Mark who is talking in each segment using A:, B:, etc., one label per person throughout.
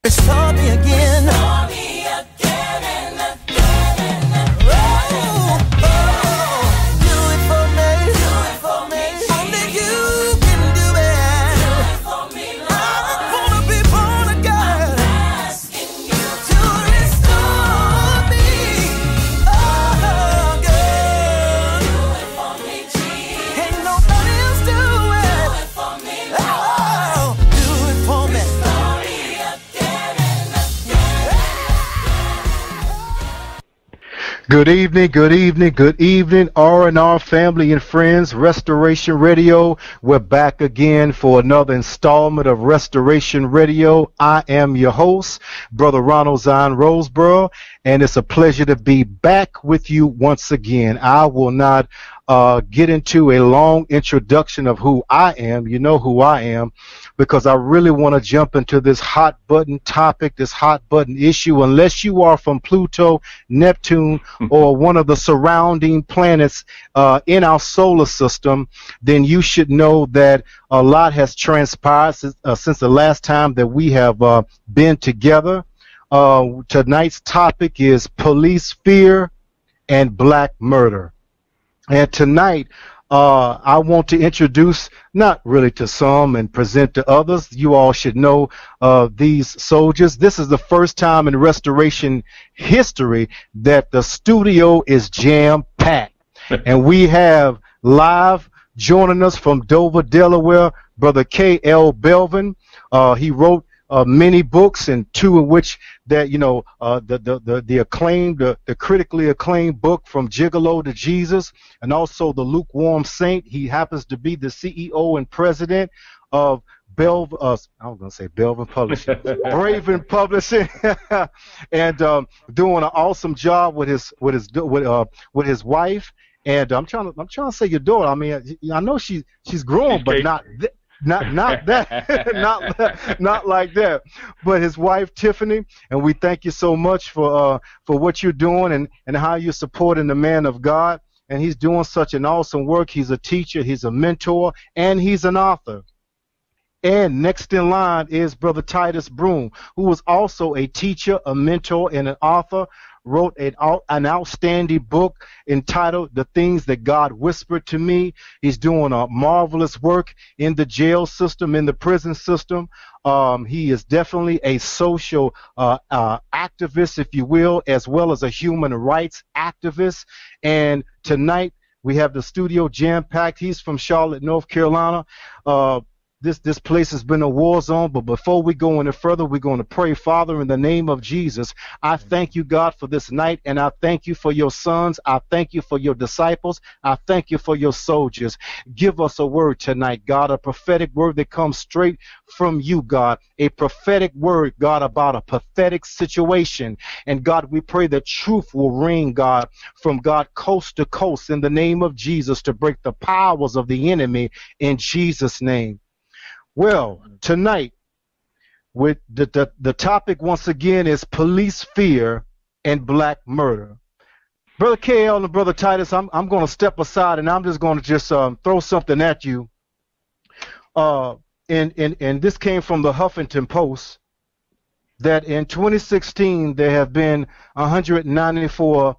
A: Restore me again.
B: Restore me again and again and again.
A: Oh, do it for me.
B: Do it for me,
A: Only
B: Jesus.
A: you can do it.
B: Do it for me, Lord.
A: I wanna be born again.
B: I'm asking you
A: To restore me. Oh, girl.
B: do it for me, Jesus.
A: Ain't nobody else do
B: Do
A: it.
B: it for me, Lord.
A: Oh, do it for me.
B: Restore me again and again.
C: Good evening, good evening, good evening, R&R family and friends, Restoration Radio. We're back again for another installment of Restoration Radio. I am your host, Brother Ronald Zion Roseboro, and it's a pleasure to be back with you once again. I will not get into a long introduction of who I am. You know who I am, because I really want to jump into this hot button topic, this hot button issue. Unless you are from Pluto, Neptune, or one of the surrounding planets in our solar system, then you should know that a lot has transpired since the last time that we have been together. Tonight's topic is police fear and black murder. And tonight, I want to introduce, not really to some and present to others. You all should know these soldiers. This is the first time in Restoration history that the studio is jam-packed. And we have live joining us from Dover, Delaware, Brother K.L. Belvin. He wrote many books, and two in which that the acclaimed, the critically acclaimed book From Gigolo to Jesus, and also The Lukewarm Saint. He happens to be the CEO and president of I was going to say Belvin Publishing, Braven Publishing, and doing an awesome job with his wife. And I'm trying to say your daughter. I mean, I know she's growing, but not that, not like that. But his wife Tiffany, and we thank you so much for what you're doing and how you're supporting the man of God. And he's doing such an awesome work. He's a teacher, he's a mentor, and he's an author. And next in line is Brother Titus Broom, who was also a teacher, a mentor, and an author. Wrote an outstanding book entitled The Things That God Whispered to Me. He's doing a marvelous work in the jail system, in the prison system. He is definitely a social activist, if you will, as well as a human rights activist. And tonight we have the studio jam-packed. He's from Charlotte, North Carolina. This place has been a war zone, but before we go any further, we're going to pray. Father, in the name of Jesus, I thank you, God, for this night, and I thank you for your sons. I thank you for your disciples. I thank you for your soldiers. Give us a word tonight, God, a prophetic word that comes straight from you, God, a prophetic word, God, about a pathetic situation. And God, we pray that truth will ring, God, from God coast to coast in the name of Jesus to break the powers of the enemy in Jesus' name. Well, tonight, with the topic once again is police fear and black murder. Brother KL and Brother Titus, I'm going to step aside and I'm just going to throw something at you. And this came from the Huffington Post, that in 2016 there have been 194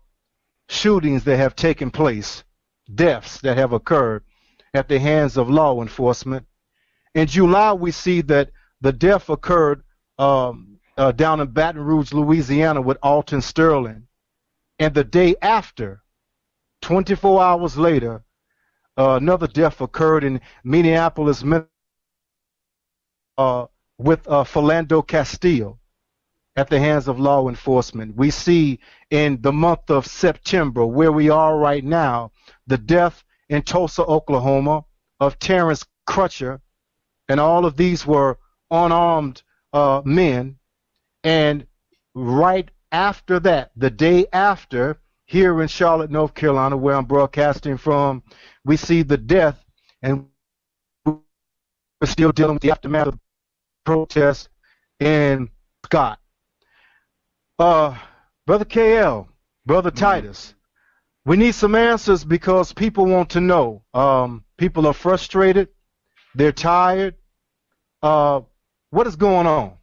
C: shootings that have taken place, deaths that have occurred at the hands of law enforcement. In July, we see that the death occurred down in Baton Rouge, Louisiana, with Alton Sterling. And the day after, 24 hours later, another death occurred in Minneapolis, with Philando Castile at the hands of law enforcement. We see in the month of September, where we are right now, the death in Tulsa, Oklahoma, of Terrence Crutcher. And all of these were unarmed men. And right after that, the day after, here in Charlotte, North Carolina, where I'm broadcasting from, we see the death, and we're still dealing with the aftermath of the protests in Scott. Brother KL, Brother Titus, we need some answers because people want to know. People are frustrated. They're tired. What is going on?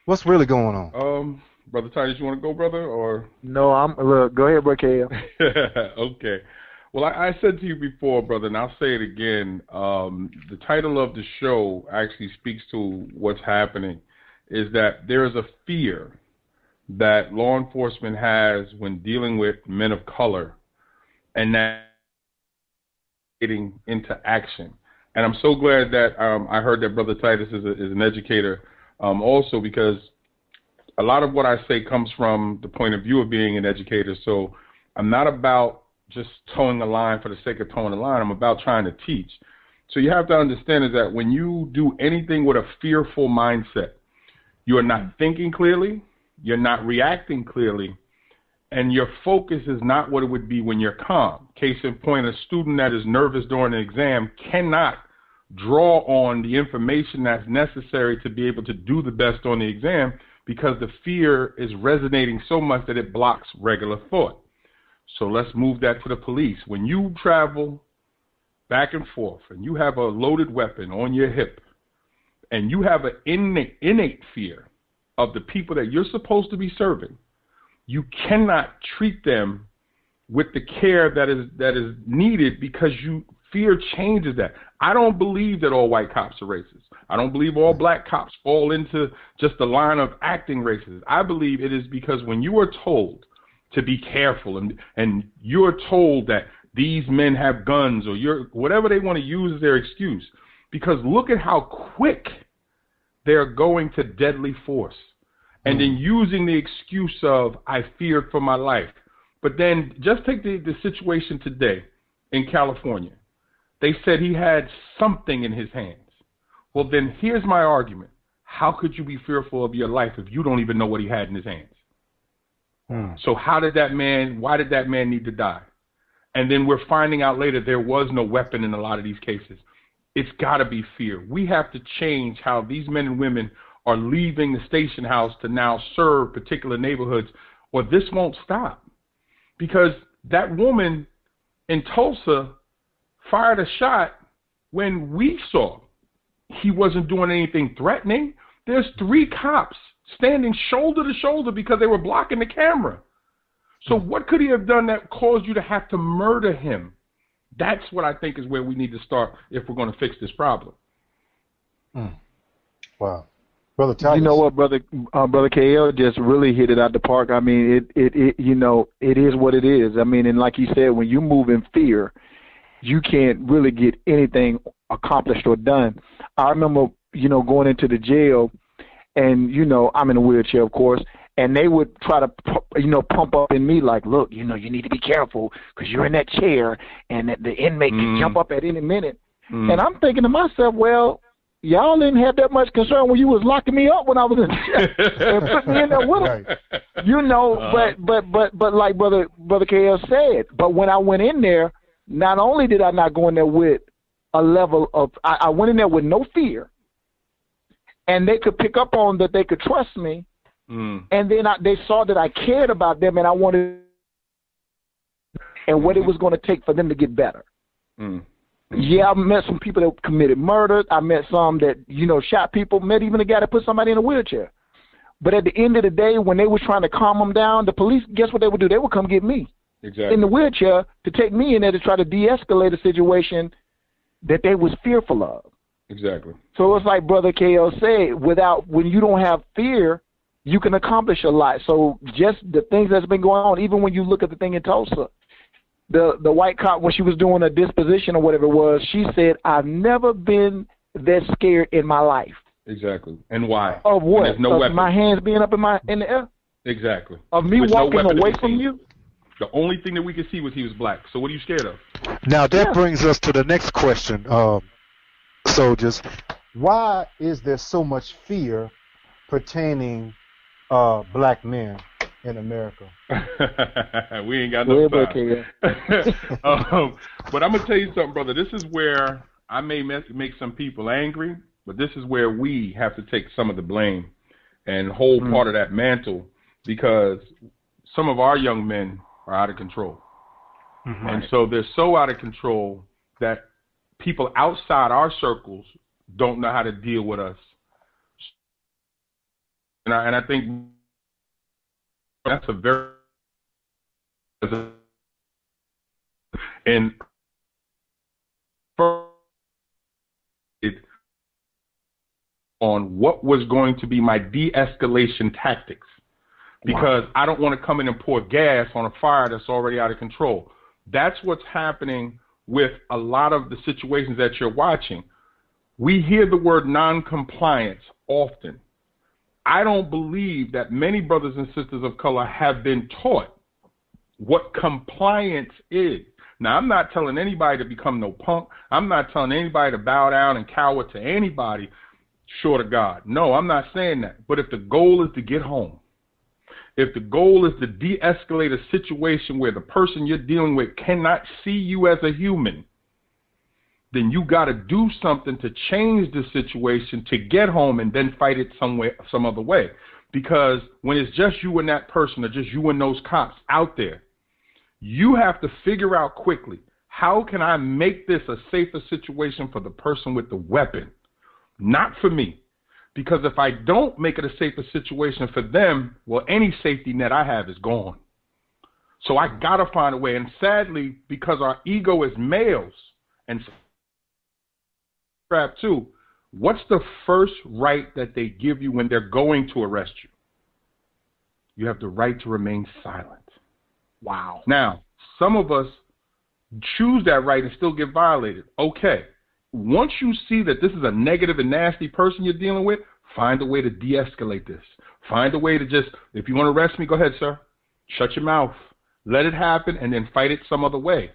C: What's really going on?
D: Brother Titus, you want to go, brother, or?
E: No, look. Go ahead, Brooke.
D: Okay. Well, I said to you before, brother, and I'll say it again. The title of the show actually speaks to what's happening, is that there is a fear that law enforcement has when dealing with men of color, and that getting into action. And I'm so glad that I heard that Brother Titus is an educator also, because a lot of what I say comes from the point of view of being an educator. So I'm not about just towing the line for the sake of towing the line. I'm about trying to teach. So you have to understand is that when you do anything with a fearful mindset, you are not thinking clearly, you're not reacting clearly, and your focus is not what it would be when you're calm. Case in point, a student that is nervous during an exam cannot draw on the information that's necessary to be able to do the best on the exam, because the fear is resonating so much that it blocks regular thought. So let's move that to the police. When you travel back and forth and you have a loaded weapon on your hip and you have an innate fear of the people that you're supposed to be serving, you cannot treat them with the care that is needed, because fear changes that. I don't believe that all white cops are racist. I don't believe all black cops fall into just the line of acting racist. I believe it is because when you are told to be careful and you're told that these men have guns, or whatever they want to use as their excuse, because look at how quick they're going to deadly force and then using the excuse of I feared for my life. But then just take the situation today in California. They said he had something in his hands. Well, then here's my argument. How could you be fearful of your life if you don't even know what he had in his hands? So why did that man need to die? And then we're finding out later there was no weapon in a lot of these cases. It's got to be fear. We have to change how these men and women are leaving the station house to now serve particular neighborhoods, or this won't stop. Because that woman in Tulsa fired a shot when we saw he wasn't doing anything threatening. There's 3 cops standing shoulder to shoulder because they were blocking the camera. So what could he have done that caused you to have to murder him? That's what I think is where we need to start if we're going to fix this problem.
C: Wow. Brother Titus.
E: You know what, brother KL just really hit it out the park. I mean, it is what it is. I mean, and like he said, when you move in fear, you can't really get anything accomplished or done. I remember, going into the jail, and, I'm in a wheelchair, of course, and they would try to, pump up in me like, look, you need to be careful because you're in that chair and the inmate can jump up at any minute. And I'm thinking to myself, well, y'all didn't have that much concern when you was locking me up when I was in jail and put me in there with them. But like Brother KL said, but when I went in there, not only did I not go in there with a level of, I went in there with no fear, and they could pick up on that they could trust me, and then they saw that I cared about them and I wanted, and what it was going to take for them to get better. Yeah, I met some people that committed murder. I met some that, shot people, met even a guy that put somebody in a wheelchair. But at the end of the day, when they were trying to calm them down, the police, guess what they would do? They would come get me.
D: Exactly.
E: In the wheelchair to take me in there to try to de-escalate a situation that they was fearful of.
D: Exactly.
E: So it's like Brother KL said, when you don't have fear, you can accomplish a lot. So just the things that's been going on, even when you look at the thing in Tulsa, the white cop, when she was doing a disposition or whatever it was, she said, I've never been that scared in my life.
D: Exactly. And why?
E: Of what?
D: There's no weapon.
E: My hands being up in the air?
D: Exactly.
E: Of me walking away from you?
D: The only thing that we could see was he was black. So what are you scared of?
C: Now that brings us to the next question, soldiers. Why is there so much fear pertaining black men in America?
D: We ain't got no time. But I'm gonna tell you something, brother. This is where I may make some people angry, but this is where we have to take some of the blame and hold part of that mantle, because some of our young men are out of control. And so they're so out of control that people outside our circles don't know how to deal with us. and I think that's a very and on what was going to be my de-escalation tactics, because I don't want to come in and pour gas on a fire that's already out of control. That's what's happening with a lot of the situations that you're watching. We hear the word non-compliance often. I don't believe that many brothers and sisters of color have been taught what compliance is. Now, I'm not telling anybody to become no punk. I'm not telling anybody to bow down and cower to anybody short of God. No, I'm not saying that. But if the goal is to get home, if the goal is to de-escalate a situation where the person you're dealing with cannot see you as a human, then you got to do something to change the situation to get home and then fight it some other way. Because when it's just you and that person or just you and those cops out there, you have to figure out quickly, how can I make this a safer situation for the person with the weapon? Not for me. Because if I don't make it a safer situation for them, well, any safety net I have is gone. So I got to find a way. And sadly, because our ego is males and strapped too, what's the first right that they give you when they're going to arrest you? You have the right to remain silent. Wow. Now, some of us choose that right and still get violated. Okay. Once you see that this is a negative and nasty person you're dealing with, find a way to de-escalate this. Find a way to just, if you want to arrest me, go ahead, sir. Shut your mouth. Let it happen and then fight it some other way.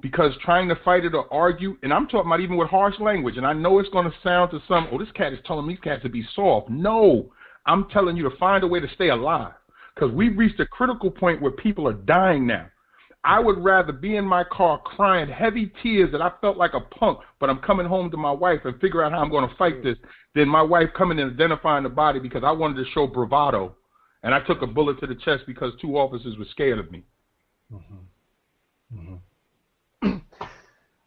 D: Because trying to fight it or argue, and I'm talking about even with harsh language, and I know it's going to sound to some, oh, this cat is telling these cats to be soft. No, I'm telling you to find a way to stay alive. Because we've reached a critical point where people are dying now. I would rather be in my car crying heavy tears that I felt like a punk, but I'm coming home to my wife and figure out how I'm going to fight this, than my wife coming and identifying the body because I wanted to show bravado, and I took a bullet to the chest because 2 officers were scared of me.
C: Mm-hmm. Mm-hmm.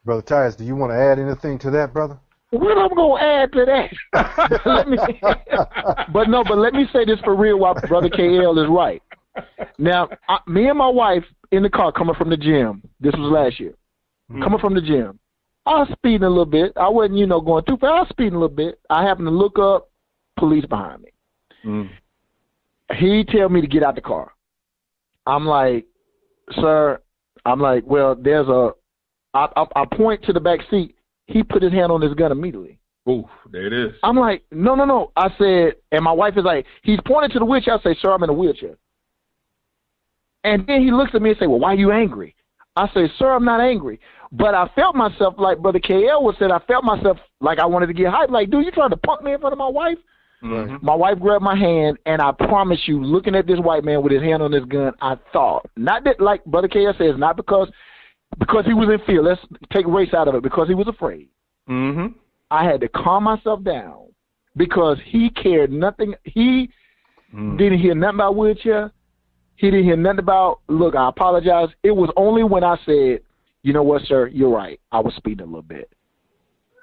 C: Brother Tyus, do you want to add anything to that, brother?
E: What I'm going to add to that? but let me say this for real while Brother KL is right. Now, me and my wife in the car coming from the gym, this was last year, coming from the gym, I was speeding a little bit. I wasn't, going too fast. I was speeding a little bit. I happened to look up, police behind me. He tell me to get out the car. I'm like, sir, well, there's I point to the back seat. He put his hand on his gun immediately.
D: Ooh, there it is.
E: I'm like, no. I said, and my wife is like, he's pointing to the wheelchair. I say, sir, I'm in a wheelchair. And then he looks at me and say, well, why are you angry? I say, sir, I'm not angry. But I felt myself, like Brother KL was said, I felt myself like I wanted to get hyped. Like, dude, you trying to punk me in front of my wife? Mm-hmm. My wife grabbed my hand, and I promise you, looking at this white man with his hand on his gun, I thought, not that, like Brother KL says, not because he was in fear. Let's take race out of it. Because he was afraid. Mm-hmm. I had to calm myself down because he cared nothing. He didn't hear nothing about wheelchair. He didn't hear nothing about, look, I apologize. It was only when I said, you know what, sir, you're right. I was speeding a little bit.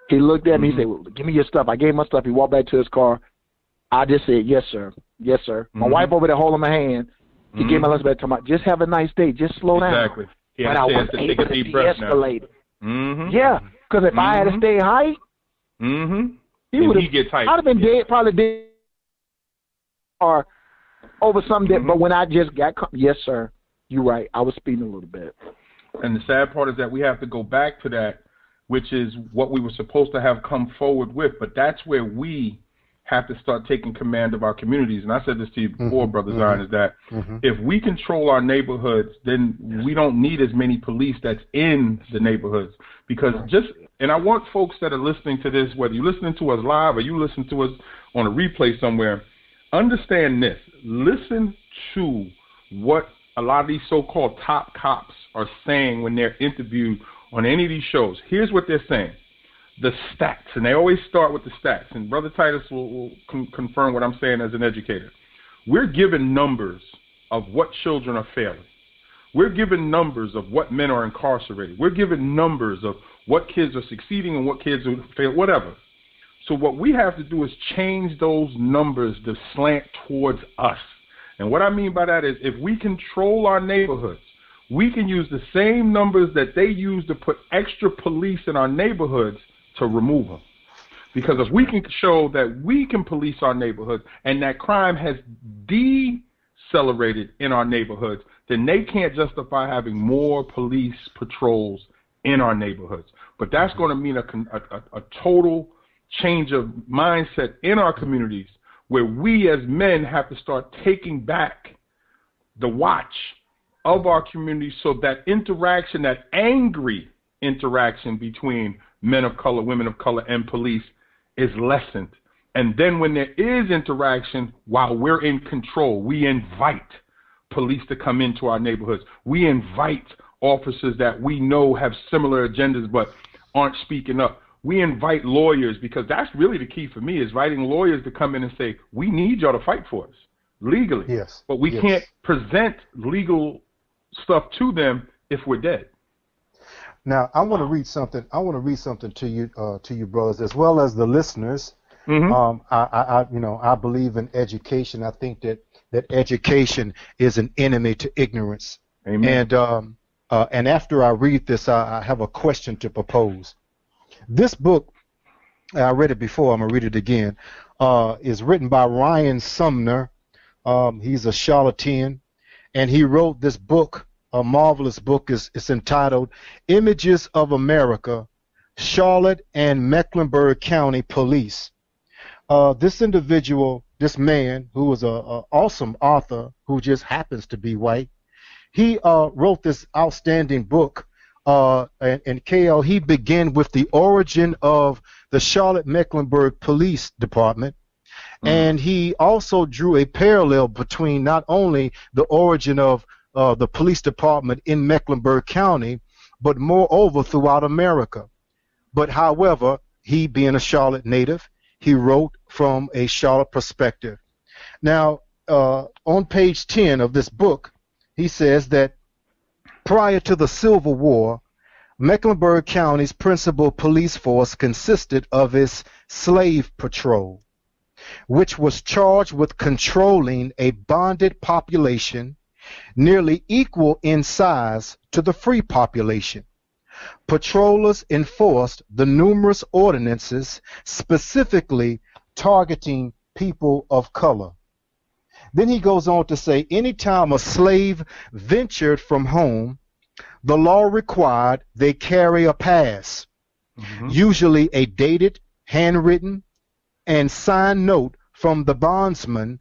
E: He looked at me. He said, well, give me your stuff. I gave him my stuff. He walked back to his car. I just said, yes, sir. Yes, sir. My wife over there holding my hand. He gave my lunch back to my, just have a nice day. Just slow down.
D: Exactly.
E: But I was able to de-escalate. Yeah, because if I had to stay high, he would have. I'd have been dead, probably dead, or over something. But when I just got, yes, sir, you're right. I was speeding a little bit.
D: And the sad part is that we have to go back to that, which is what we were supposed to have come forward with. But that's where we have to start taking command of our communities. And I said this to you before, Brother Zion, is that if we control our neighborhoods, then we don't need as many police that's in the neighborhoods. Because and I want folks that are listening to this, whether you're listening to us live or you listen to us on a replay somewhere, understand this. Listen to what a lot of these so-called top cops are saying when they're interviewed on any of these shows. Here's what they're saying. The stats, and they always start with the stats, and Brother Titus will confirm what I'm saying as an educator. We're given numbers of what children are failing. We're given numbers of what men are incarcerated. We're given numbers of what kids are succeeding and what kids are failing, whatever. So what we have to do is change those numbers to slant towards us. And what I mean by that is if we control our neighborhoods, we can use the same numbers that they use to put extra police in our neighborhoods to remove them. Because if we can show that we can police our neighborhoods and that crime has decelerated in our neighborhoods, then they can't justify having more police patrols in our neighborhoods. But that's going to mean a total change of mindset in our communities where we as men have to start taking back the watch of our community so that interaction, that angry interaction between men of color, women of color, and police is lessened. And then when there is interaction, while we're in control, we invite police to come into our neighborhoods. We invite officers that we know have similar agendas but aren't speaking up. We invite lawyers, because that's really the key for me, is inviting lawyers to come in and say, we need y'all to fight for us legally.
C: Yes.
D: But we can't present legal stuff to them if we're dead.
C: Now, I want to read something. I want to read something to you, brothers, as well as the listeners.
D: Mm-hmm.
C: I believe in education. I think that education is an enemy to ignorance.
D: Amen.
C: And after I read this, I have a question to propose. This book, I read it before. I'm gonna read it again. Is written by Ryan Sumner. He's a Charlatan, and he wrote this book. A marvelous book. It's entitled "Images of America: Charlotte and Mecklenburg County Police." This individual, this man, who was an awesome author, who just happens to be white, he wrote this outstanding book. And KL, he began with the origin of the Charlotte Mecklenburg Police Department, and he also drew a parallel between not only the origin of the police department in Mecklenburg County, but moreover throughout America. But however, he being a Charlotte native, he wrote from a Charlotte perspective. Now, on page 10 of this book, he says that prior to the Civil War, Mecklenburg County's principal police force consisted of its slave patrol, which was charged with controlling a bonded population nearly equal in size to the free population. Patrollers enforced the numerous ordinances specifically targeting people of color. Then he goes on to say, anytime a slave ventured from home, the law required they carry a pass, usually a dated, handwritten, and signed note from the bondsman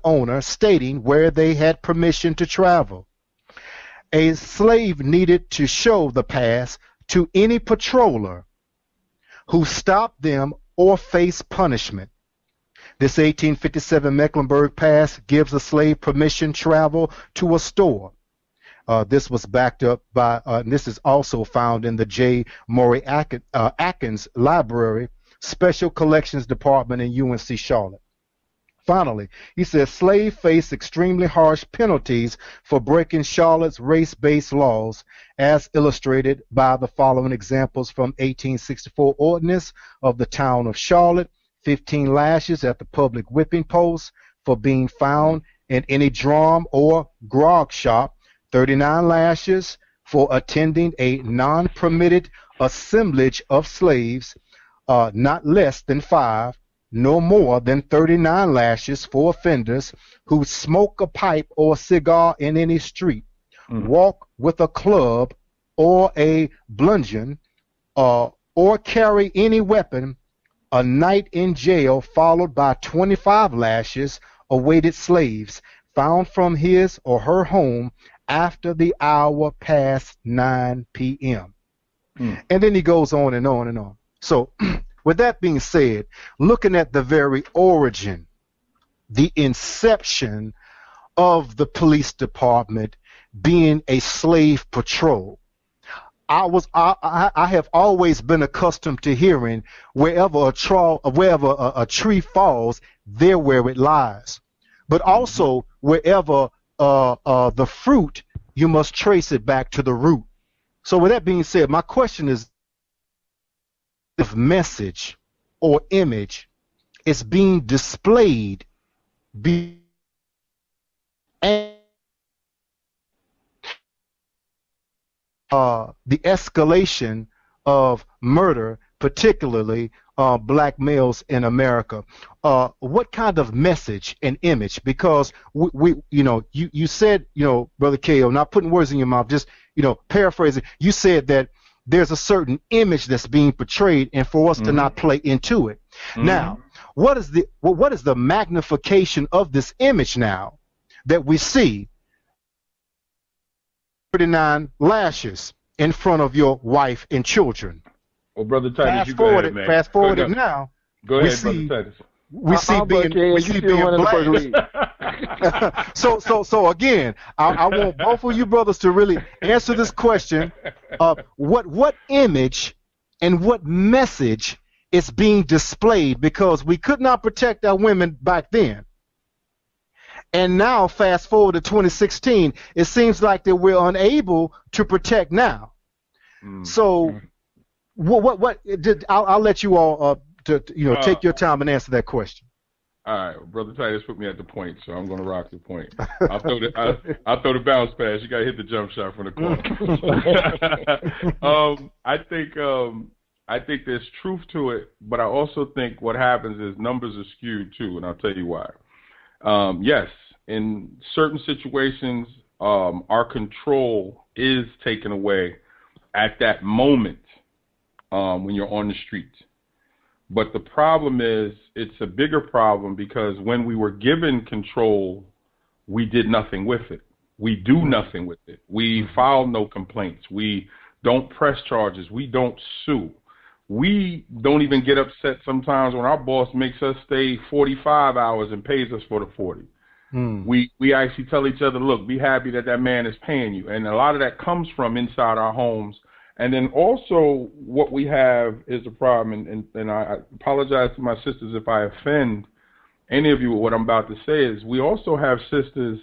C: owner stating where they had permission to travel. A slave needed to show the pass to any patroller who stopped them or faced punishment. This 1857 Mecklenburg Pass gives a slave permission travel to a store. This was backed up by, and this is also found in the J. Maury Atkins Library, Special Collections Department in UNC Charlotte. Finally, he says slaves face extremely harsh penalties for breaking Charlotte's race-based laws, as illustrated by the following examples from 1864 ordinance of the town of Charlotte: 15 lashes at the public whipping post for being found in any drum or grog shop, 39 lashes for attending a non-permitted assemblage of slaves, not less than 5, no more than 39 lashes for offenders who smoke a pipe or cigar in any street, walk with a club or a bludgeon, or carry any weapon, a night in jail followed by 25 lashes awaited slaves found from his or her home after the hour past 9 p.m. And then he goes on and on and on. So with that being said, looking at the very origin, the inception of the police department being a slave patrol, I have always been accustomed to hearing wherever a tree falls, there where it lies. But also wherever the fruit, you must trace it back to the root. So with that being said, my question is, this message or image is being displayed and the escalation of murder, particularly black males in America. What kind of message and image? Because you said, Brother Ko, not putting words in your mouth, just paraphrasing. You said that there's a certain image that's being portrayed, and for us to not play into it. Now, what is the magnification of this image now that we see? 39 lashes in front of your wife and children.
D: Well, Brother Titus, you go ahead, man.
C: Fast forward it now.
D: Go ahead, Brother Titus.
C: We see being black. So again, I want both of you brothers to really answer this question of what image and what message is being displayed, because we could not protect our women back then. And now, fast forward to 2016, it seems like that we're unable to protect now. So, I'll let you all take your time and answer that question.
D: All right, Brother Titus put me at the point, so I'm going to rock the point. I'll throw the bounce pass. You got to hit the jump shot from the corner. I think there's truth to it, but I also think what happens is numbers are skewed too, and I'll tell you why. Yes, in certain situations, our control is taken away at that moment when you're on the street. But the problem is, it's a bigger problem because when we were given control, we did nothing with it. We do nothing with it. We file no complaints. We don't press charges. We don't sue. We don't even get upset sometimes when our boss makes us stay 45 hours and pays us for the 40. We actually tell each other, look, be happy that man is paying you. And a lot of that comes from inside our homes. And then also what we have is a problem, and I apologize to my sisters if I offend any of you with what I'm about to say, is we also have sisters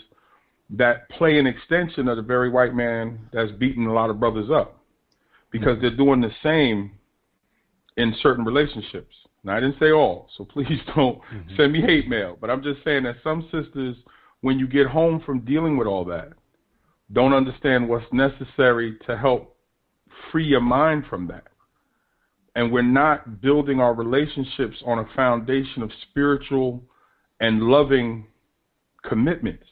D: that play an extension of the very white man that's beating a lot of brothers up, because they're doing the same in certain relationships. Now, I didn't say all, so please don't send me hate mail, but I'm just saying that some sisters, when you get home from dealing with all that, don't understand what's necessary to help free your mind from that. And we're not building our relationships on a foundation of spiritual and loving commitments.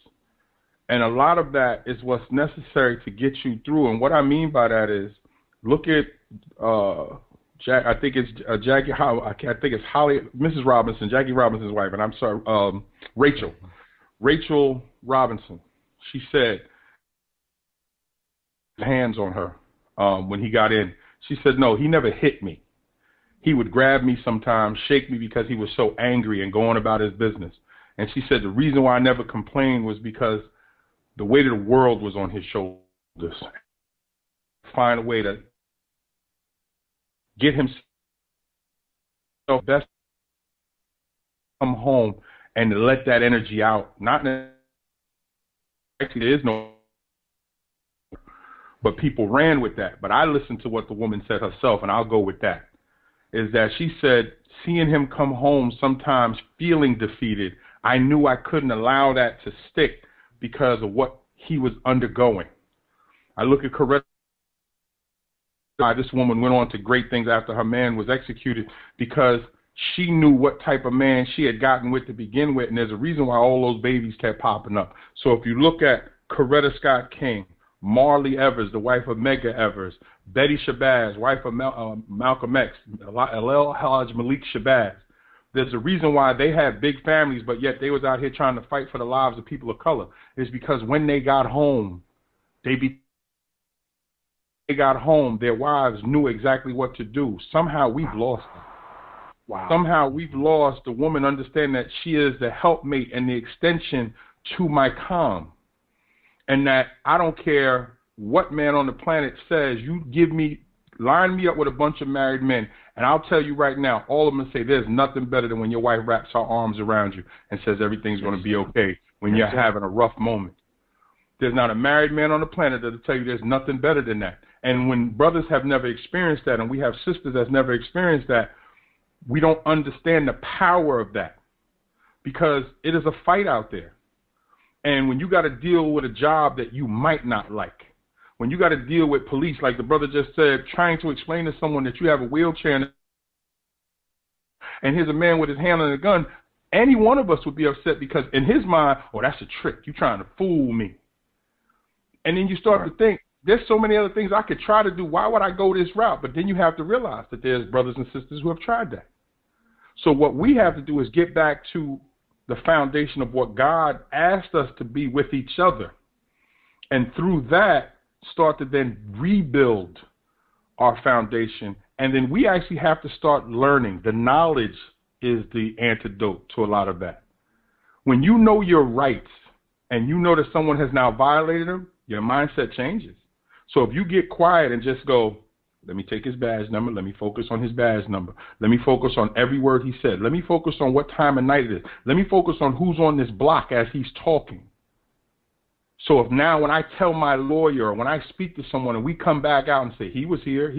D: And a lot of that is what's necessary to get you through. And what I mean by that is, look at I think it's Jackie. I think it's Holly, Mrs. Robinson, Jackie Robinson's wife, and I'm sorry, Rachel Robinson. She said, hands on her when he got in. She said, no, he never hit me. He would grab me sometimes, shake me because he was so angry and going about his business. And she said the reason why I never complained was because the weight of the world was on his shoulders. Find a way to get himself best, come home and to let that energy out. Not actually there is no, but people ran with that. But I listened to what the woman said herself, and I'll go with that. Is that she said, seeing him come home sometimes feeling defeated, I knew I couldn't allow that to stick because of what he was undergoing. I look at Coretta. This woman went on to great things after her man was executed because she knew what type of man she had gotten with to begin with, and there's a reason why all those babies kept popping up. So if you look at Coretta Scott King, Marley Evers, the wife of Medgar Evers, Betty Shabazz, wife of Malcolm X, Alel Haj Malik Shabazz, there's a reason why they had big families, but yet they was out here trying to fight for the lives of people of color. It's because when they got home, their wives knew exactly what to do. Somehow we've lost them. Wow. Somehow we've lost the woman understanding that she is the helpmate and the extension to my calm. And that I don't care what man on the planet says, line me up with a bunch of married men, and I'll tell you right now, all of them say there's nothing better than when your wife wraps her arms around you and says everything's going to be okay when you're having a rough moment. There's not a married man on the planet that'll tell you there's nothing better than that. And when brothers have never experienced that, and we have sisters that's never experienced that, we don't understand the power of that, because it is a fight out there. And when you got to deal with a job that you might not like, when you got to deal with police, like the brother just said, trying to explain to someone that you have a wheelchair and here's a man with his hand on a gun, any one of us would be upset, because in his mind, oh, that's a trick. You're trying to fool me. And then you start to think, there's so many other things I could try to do. Why would I go this route? But then you have to realize that there's brothers and sisters who have tried that. So what we have to do is get back to the foundation of what God asked us to be with each other. And through that, start to then rebuild our foundation. And then we actually have to start learning. The knowledge is the antidote to a lot of that. When you know your rights and you know that someone has now violated them, your mindset changes. So if you get quiet and just go, let me take his badge number, let me focus on his badge number, let me focus on every word he said, let me focus on what time of night it is, let me focus on who's on this block as he's talking. So if now when I tell my lawyer or when I speak to someone and we come back out and say, he was here,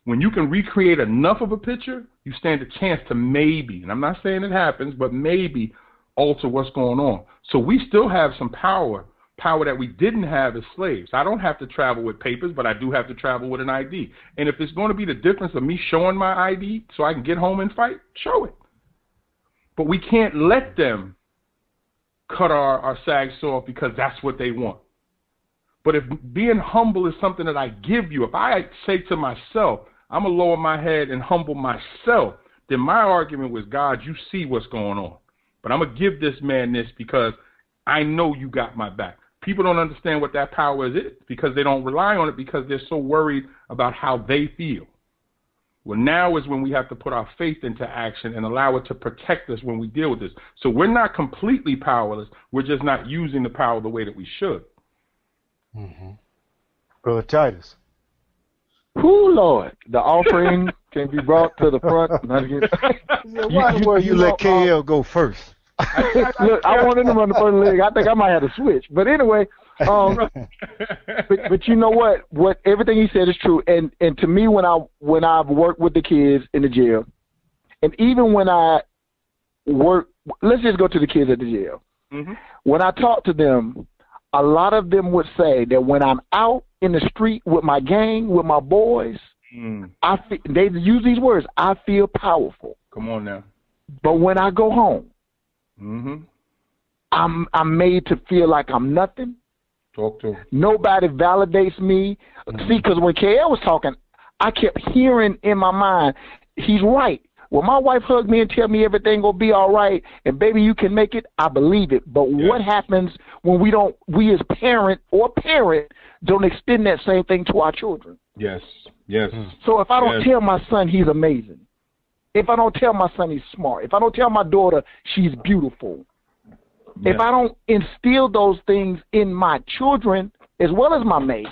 D: when you can recreate enough of a picture, you stand a chance to maybe, and I'm not saying it happens, but maybe alter what's going on. So we still have some power that we didn't have as slaves. I don't have to travel with papers, but I do have to travel with an ID. And if it's going to be the difference of me showing my ID so I can get home and fight, show it. But we can't let them cut our sags off because that's what they want. But if being humble is something that I give you, if I say to myself, I'm going to lower my head and humble myself, then my argument with God, you see what's going on. But I'm going to give this man this because I know you got my back. People don't understand what that power is because they don't rely on it because they're so worried about how they feel. Well, now is when we have to put our faith into action and allow it to protect us when we deal with this. So we're not completely powerless. We're just not using the power the way that we should.
C: Mm-hmm. Brother Titus.
E: Who, Lord, the offering can be brought to the front.
C: Why were you let KL go first?
E: Look, I wanted him on the first leg. I think I might have to switch. But anyway, but you know what? What everything he said is true. And to me, when I've worked with the kids in the jail, and even when I work, let's just go to the kids at the jail. Mm-hmm. When I talk to them, a lot of them would say that when I'm out in the street with my gang, with my boys, they use these words, I feel powerful.
D: Come on now.
E: But when I go home, I'm made to feel like I'm nothing.
D: Talk to him.
E: Nobody validates me. See, because when KL was talking, I kept hearing in my mind, he's right. When my wife hugged me and tell me everything will be all right, and baby, you can make it, I believe it. But what happens when we as parent don't extend that same thing to our children?
D: Yes.
E: So if I don't tell my son he's amazing, if I don't tell my son he's smart, if I don't tell my daughter she's beautiful, if I don't instill those things in my children as well as my mates,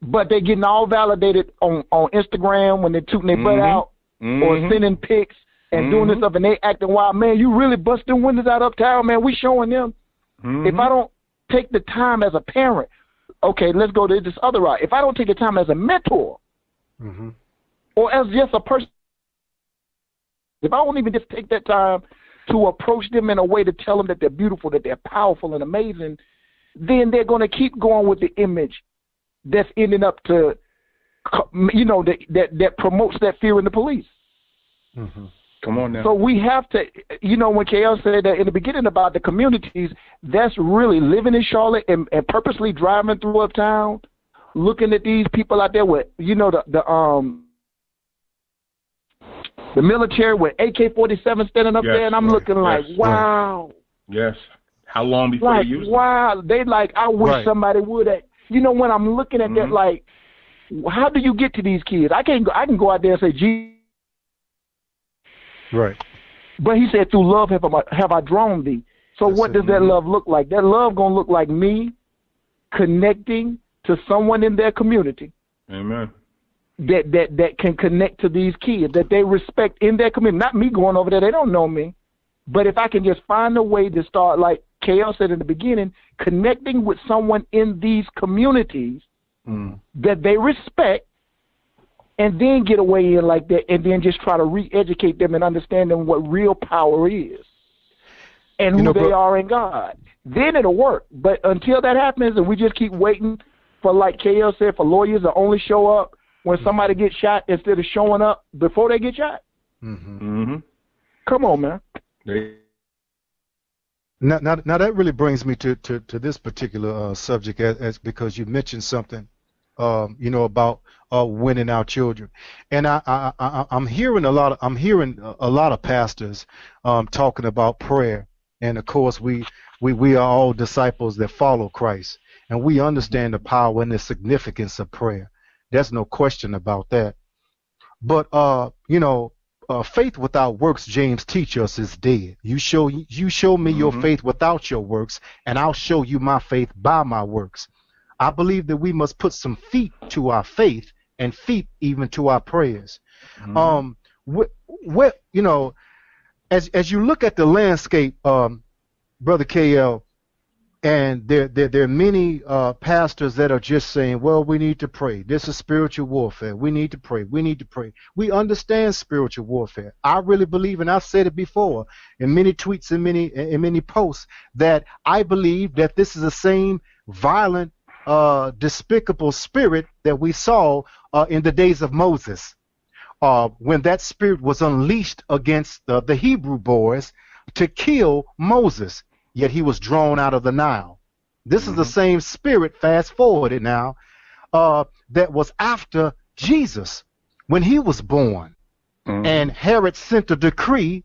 E: but they're getting all validated on Instagram when they're tooting their butt out, or sending pics and doing this stuff, and they acting wild. Man, you really busting windows out uptown, man. We showing them. If I don't take the time as a parent, okay, let's go to this other route. If I don't take the time as a mentor or as just a person, if I don't even just take that time to approach them in a way to tell them that they're beautiful, that they're powerful and amazing, then they're going to keep going with the image that's ending up to, that promotes that fear in the police.
D: Come on now.
E: So we have to, when KL said that in the beginning about the communities, that's really living in Charlotte and purposely driving through uptown, looking at these people out there with, the military with AK-47 standing up there, and I'm looking like, wow.
D: Yes. How long before they use them?
E: Wow. They I wish somebody would have. When I'm looking at that, how do you get to these kids? I can go out there and say, gee.
C: Right.
E: But he said, through love have I drawn thee. So what does that love look like? That love going to look like me connecting to someone in their community.
D: Amen.
E: That can connect to these kids, that they respect in their community. Not me going over there. They don't know me. But if I can just find a way to start, like KL said in the beginning, connecting with someone in these communities that they respect, and then get away in like that, and then just try to re-educate them and understand them what real power is and who they are in God. Then it'll work. But until that happens, and we just keep waiting for, like KL said, for lawyers to only show up when somebody gets shot instead of showing up before they get shot. Come on, man.
C: Now that really brings me to this particular subject, as because you mentioned something, about winning our children, and I'm hearing a lot of pastors talking about prayer, and of course we are all disciples that follow Christ, and we understand the power and the significance of prayer. There's no question about that. But faith without works, James teaches us, is dead. You show me your faith without your works, and I'll show you my faith by my works. I believe that we must put some feet to our faith and feet even to our prayers. As you look at the landscape, Brother KL, and there are many pastors that are just saying, well, we need to pray. This is spiritual warfare. We need to pray. We need to pray. We understand spiritual warfare. I really believe, and I've said it before in many tweets and many posts, that I believe that this is the same violent, despicable spirit that we saw in the days of Moses, when that spirit was unleashed against the Hebrew boys to kill Moses. Yet he was drawn out of the Nile. This is the same spirit, fast forwarded now, that was after Jesus when he was born. And Herod sent a decree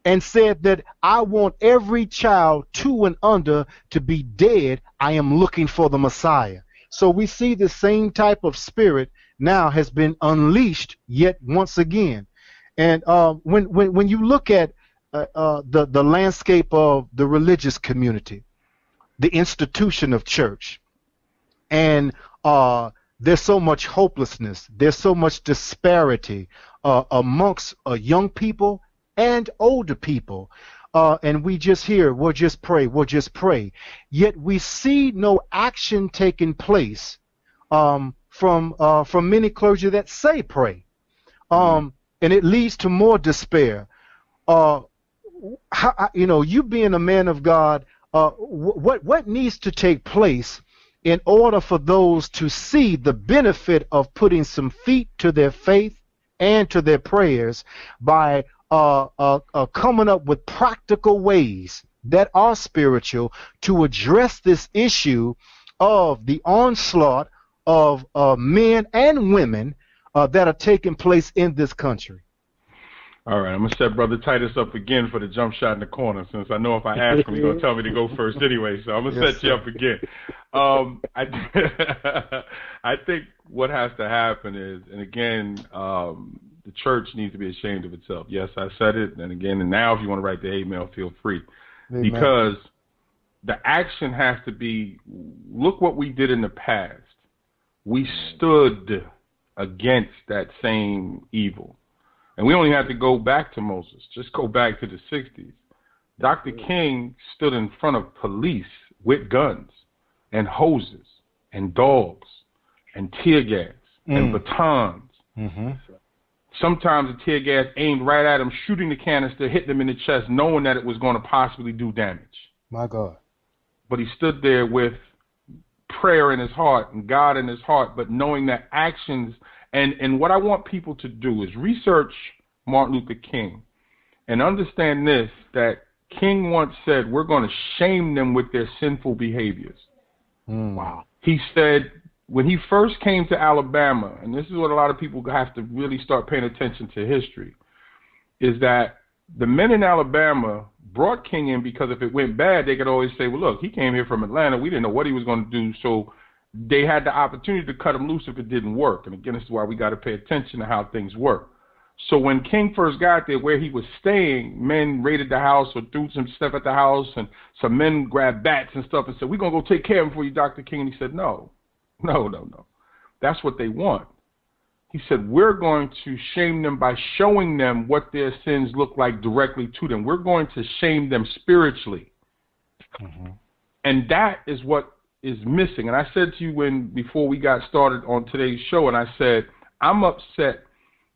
C: and said that I want every child 2 and under to be dead. I am looking for the Messiah. So we see the same type of spirit now has been unleashed yet once again. And when you look at the landscape of the religious community, the institution of church, and there's so much hopelessness, there's so much disparity amongst young people and older people, and we just hear, we'll just pray, yet we see no action taking place from many clergy that say pray, and it leads to more despair. You being a man of God, what needs to take place in order for those to see the benefit of putting some feet to their faith and to their prayers by coming up with practical ways that are spiritual to address this issue of the onslaught of men and women that are taking place in this country?
D: All right, I'm going to set Brother Titus up again for the jump shot in the corner, since I know if I ask him, he's going to tell me to go first anyway, so I'm going to set you up again. I think what has to happen is, and again, the church needs to be ashamed of itself. Yes, I said it, and again, and now if you want to write the email, feel free. Amen. Because the action has to be, look what we did in the past. We stood against that same evil. And we only have to go back to Moses. Just go back to the 60s. Dr. King stood in front of police with guns and hoses and dogs and tear gas and batons. Sometimes the tear gas aimed right at him, shooting the canister, hit them in the chest, knowing that it was going to possibly do damage.
C: My God.
D: But he stood there with prayer in his heart and God in his heart, but knowing that actions. And what I want people to do is research Martin Luther King and understand this, that King once said, we're going to shame them with their sinful behaviors. Wow. He said, when he first came to Alabama, and this is what a lot of people have to really start paying attention to history, is that the men in Alabama brought King in because if it went bad, they could always say, well, look, he came here from Atlanta. We didn't know what he was going to do, so they had the opportunity to cut him loose if it didn't work. And again, this is why we got to pay attention to how things work. So when King first got there, where he was staying, men raided the house or threw some stuff at the house, and some men grabbed bats and stuff and said, we're going to go take care of him for you, Dr. King. And he said, no. That's what they want. He said, we're going to shame them by showing them what their sins look like directly to them. We're going to shame them spiritually. And that is what is missing. And I said to you before we got started on today's show, and I said, I'm upset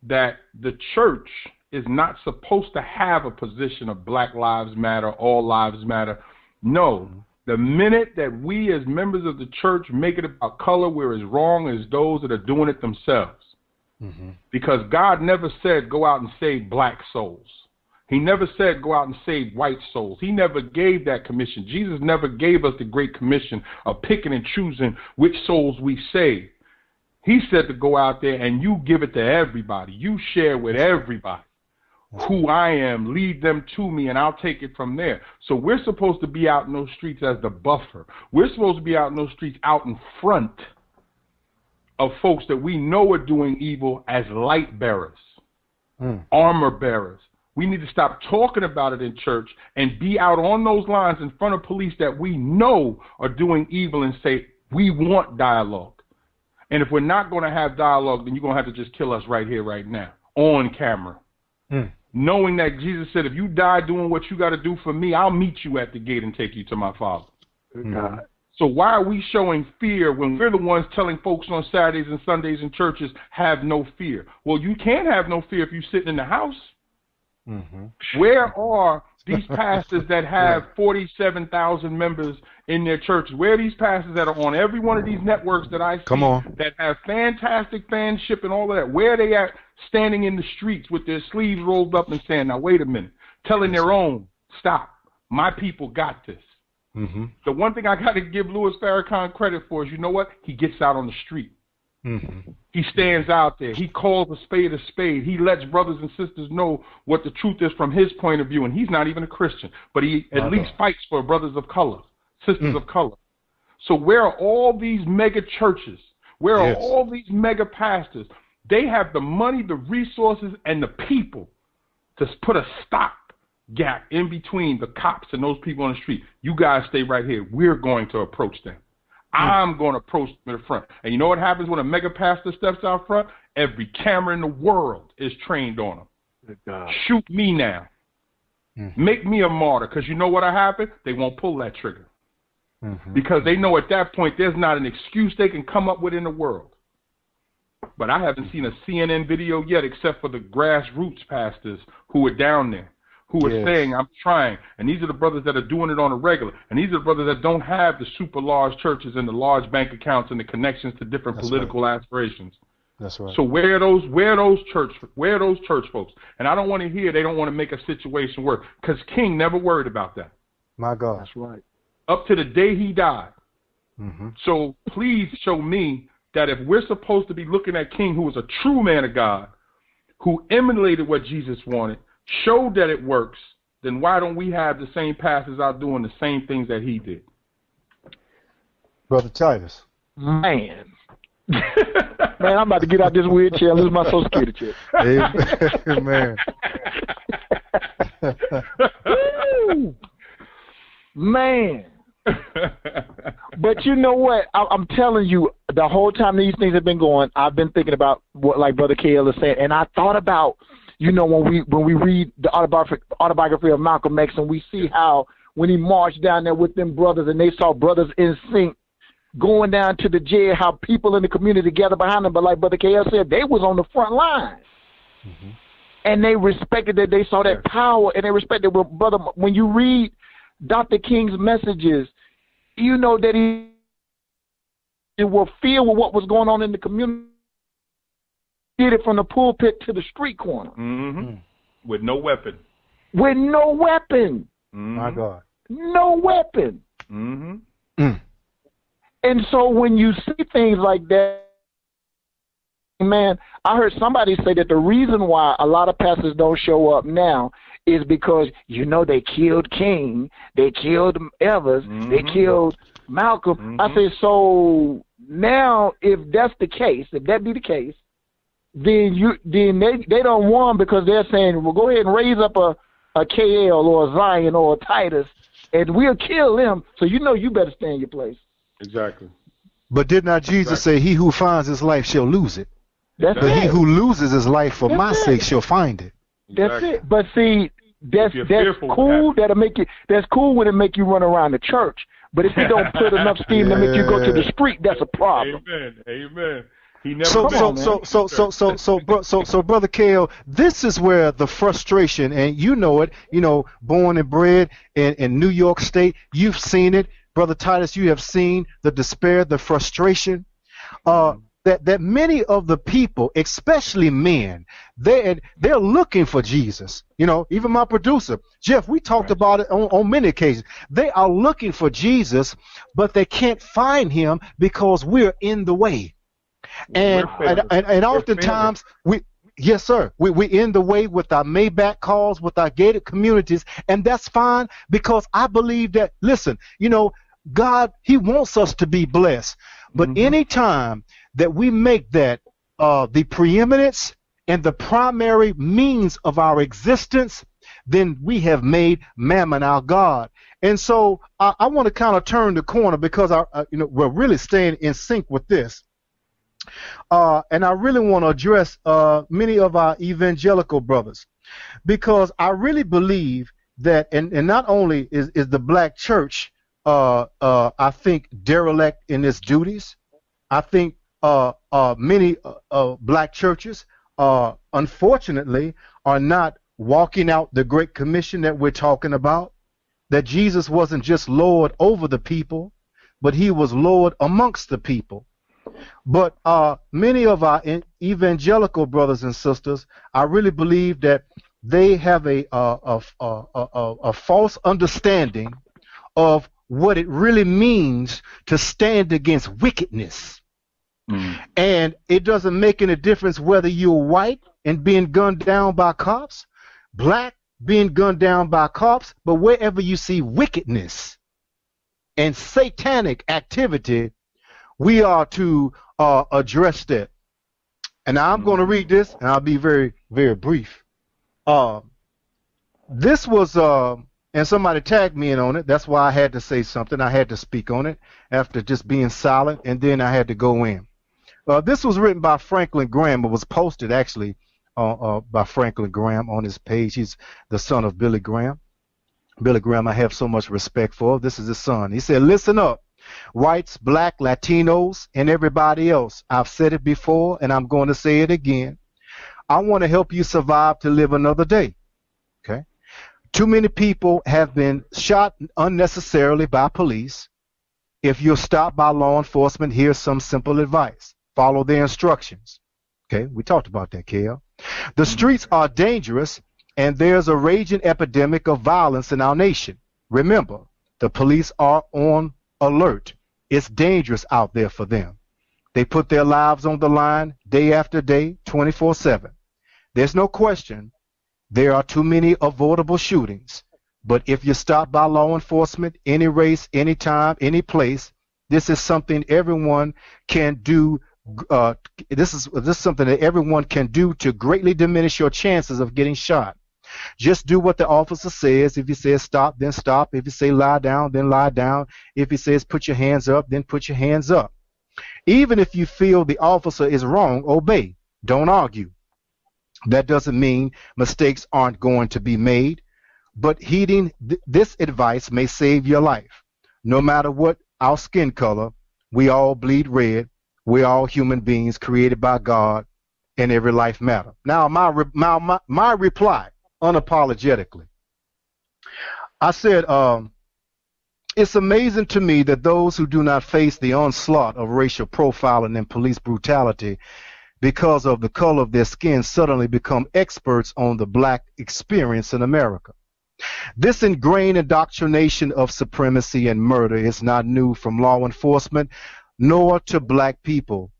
D: that the church is not supposed to have a position of Black Lives Matter, All Lives Matter. No. The minute that we as members of the church make it about color, we're as wrong as those that are doing it themselves. Because God never said go out and save black souls. He never said go out and save white souls. He never gave that commission. Jesus never gave us the great commission of picking and choosing which souls we save. He said to go out there and you give it to everybody. You share with everybody who I am, lead them to me, and I'll take it from there. So we're supposed to be out in those streets as the buffer. We're supposed to be out in those streets out in front of folks that we know are doing evil as light bearers, armor bearers. We need to stop talking about it in church and be out on those lines in front of police that we know are doing evil and say, we want dialogue. And if we're not going to have dialogue, then you're going to have to just kill us right here, right now, on camera. Knowing that Jesus said, if you die doing what you got to do for me, I'll meet you at the gate and take you to my Father. So why are we showing fear when we're the ones telling folks on Saturdays and Sundays in churches, have no fear? Well, you can't have no fear if you're sitting in the house. Where are these pastors that have 47,000 members in their churches? Where are these pastors that are on every one of these networks that I see that have fantastic fanship and all of that? Where are they at standing in the streets with their sleeves rolled up and saying, now wait a minute, telling their own, stop, my people got this. The one thing I got to give Louis Farrakhan credit for is, you know what? He gets out on the street. He stands out there. He calls a spade a spade. He lets brothers and sisters know what the truth is from his point of view. And he's not even a Christian, but he at least fights for brothers of color, sisters of color. So where are all these mega churches? Where are all these mega pastors? They have the money, the resources, and the people to put a stop gap in between the cops and those people on the street. You guys stay right here. We're going to approach them. I'm going to approach them in the front. And you know what happens when a mega pastor steps out front? Every camera in the world is trained on him. Shoot me now. Make me a martyr, because you know what'll happen? They won't pull that trigger. Because they know at that point there's not an excuse they can come up with in the world. But I haven't seen a CNN video yet except for the grassroots pastors who are down there, who are saying, I'm trying. And these are the brothers that are doing it on a regular. And these are the brothers that don't have the super large churches and the large bank accounts and the connections to different political aspirations.
C: That's right.
D: So where are those church folks? And I don't want to hear they don't want to make a situation work, because King never worried about that.
C: My God.
E: That's right.
D: Up to the day he died. So please show me that if we're supposed to be looking at King, who was a true man of God, who emulated what Jesus wanted, showed that it works, then why don't we have the same pastors out doing the same things that he did?
C: Brother Titus.
E: Man, I'm about to get out this weird chair and lose my Social Security check.
C: Amen.
E: Man. But you know what? I'm telling you, the whole time these things have been going, I've been thinking about what, like Brother KL is saying, and I thought about, you know, when we read the autobiography of Malcolm X, and we see how when he marched down there with them brothers, and they saw brothers in sync going down to the jail, how people in the community gathered behind them. But like Brother KL said, they was on the front line. And they respected that. They saw that power, and they respected. Well, brother, when you read Dr. King's messages, you know that he was filled with what was going on in the community. He did it from the pulpit to the street corner.
D: With no weapon.
E: With no weapon.
C: My God.
E: No weapon. And so when you see things like that, man, I heard somebody say that the reason why a lot of pastors don't show up now is because, you know, they killed King, they killed Evers, they killed Malcolm. I say, so now if that's the case, if that be the case, then they don't want, because they're saying, well, go ahead and raise up a KL or a Zion or a Titus, and we'll kill them. So you know you better stay in your place.
D: Exactly.
C: But did not Jesus say, he who finds his life shall lose it?
E: That's
C: But
E: it.
C: he who loses his life for my sake shall find it.
E: That's it. But see, that's
D: fearful,
E: cool. That's cool when it make you run around the church. But if you don't put enough steam to make you go to the street, that's a problem.
D: Amen. He never
C: So,
D: been.
C: so, so, so, so, so, so, so, Brother Kale, this is where the frustration, and you know it, born and bred in New York State, you've seen it. Brother Titus, you have seen the despair, the frustration, that many of the people, especially men, they're looking for Jesus. Even my producer, Jeff, we talked about it on many occasions. They are looking for Jesus, but they can't find him because we're in the way. And oftentimes yes, sir, we in the way with our Maybach calls, with our gated communities, and that's fine, because I believe that, listen, God, he wants us to be blessed. But anytime that we make that the preeminence and the primary means of our existence, then we have made Mammon our God. And so I want to kind of turn the corner, because we're really staying in sync with this. And I really want to address many of our evangelical brothers, because I really believe that, and not only is the black church, I think, derelict in its duties. I think many black churches, unfortunately, are not walking out the Great Commission that we're talking about, that Jesus wasn't just Lord over the people, but he was Lord amongst the people. But many of our evangelical brothers and sisters, I really believe that they have a false understanding of what it really means to stand against wickedness. And it doesn't make any difference whether you're white and being gunned down by cops, black being gunned down by cops, but wherever you see wickedness and satanic activity, we are to address that. And now I'm going to read this, and I'll be very, very brief. This was, and somebody tagged me in on it. That's why I had to say something. I had to speak on it after just being silent, and then I had to go in. This was written by Franklin Graham. It was posted, actually, by Franklin Graham on his page. He's the son of Billy Graham. Billy Graham I have so much respect for. This is his son. He said, "Listen up, whites, black, Latinos, and everybody else. I've said it before, and I'm going to say it again. I want to help you survive to live another day." Okay. Too many people have been shot unnecessarily by police. If you're stopped by law enforcement, here's some simple advice. Follow their instructions. Okay, we talked about that, Kale. The streets are dangerous, and there's a raging epidemic of violence in our nation. Remember, the police are on alert. It's dangerous out there for them. They put their lives on the line day after day, 24/7. There's no question there are too many avoidable shootings. But if you're stopped by law enforcement, any race, any time, any place, this is something everyone can do. This is something that everyone can do to greatly diminish your chances of getting shot. Just do what the officer says. If he says stop, then stop. If he says lie down, then lie down. If he says put your hands up, then put your hands up. Even if you feel the officer is wrong, obey. Don't argue. That doesn't mean mistakes aren't going to be made, but heeding this advice may save your life. No matter what our skin color, we all bleed red. We're all human beings created by God, and every life matters. Now, my reply, unapologetically, I said, it's amazing to me that those who do not face the onslaught of racial profiling and police brutality because of the color of their skin suddenly become experts on the black experience in America. This ingrained indoctrination of supremacy and murder is not new from law enforcement nor to black people.